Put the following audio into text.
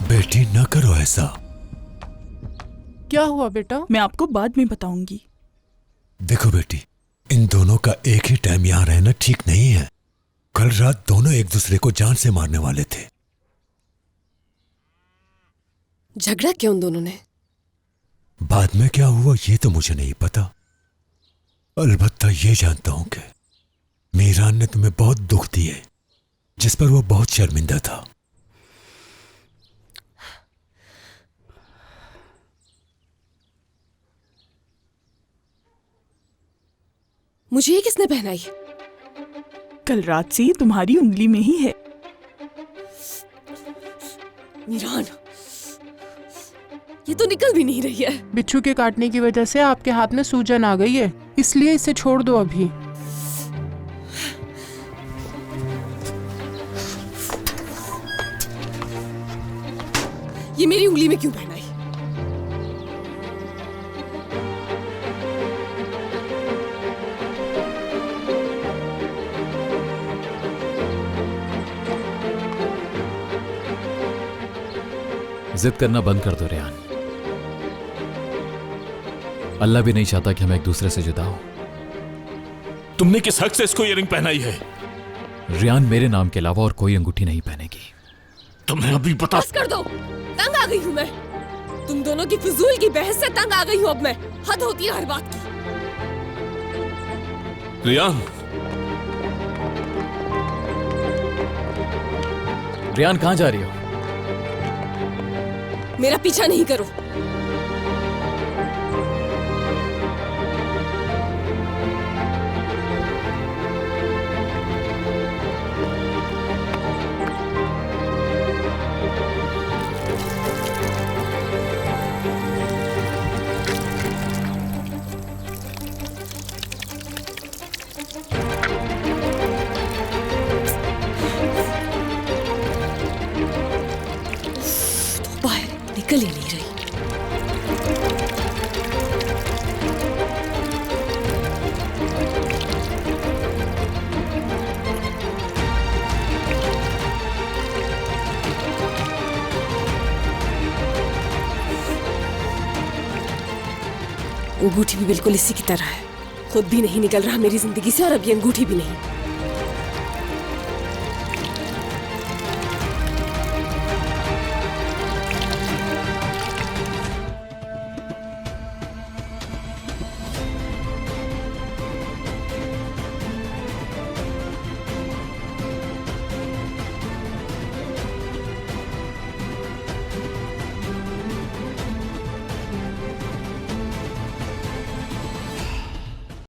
बेटी न करो ऐसा। क्या हुआ बेटा? मैं आपको बाद में बताऊंगी। देखो बेटी, इन दोनों का एक ही टाइम यहाँ रहना ठीक नहीं है। कल रात दोनों एक दूसरे को जान से मारने वाले थे। झगड़ा क्यों उन दोनों ने? बाद में क्या हुआ ये तो मुझे नहीं पता। अलबत्ता ये जानता हूं कि मीरान ने तुम्हें बहुत दुख दिए, जिस पर वो बहुत शर्मिंदा था। मुझे ये किसने पहनाई? कल रात से ये तुम्हारी उंगली में ही है। मीरान, ये तो निकल भी नहीं रही है। बिच्छू के काटने की वजह से आपके हाथ में सूजन आ गई है, इसलिए इसे छोड़ दो अभी। ये मेरी उंगली में क्यों पहनाई? जिद करना बंद कर दो रेहान। अल्लाह भी नहीं चाहता कि हम एक दूसरे से जुदा हो। तुमने किस हक से इसको इयररिंग पहनाई है? रेहान मेरे नाम के अलावा और कोई अंगूठी नहीं पहनेगी। तुम्हें अभी बता। बस कर दो, तंग आ गई हूं मैं। तुम दोनों की फिजूल की बहस से तंग आ गई हूं अब मैं। हद होती है हर बात की। रेहान, रेहान कहां जा रही हो? मेरा पीछा नहीं करो। निकल ही नहीं रही। अंगूठी भी बिल्कुल इसी की तरह है। खुद भी नहीं निकल रहा मेरी जिंदगी से और अब ये अंगूठी भी नहीं।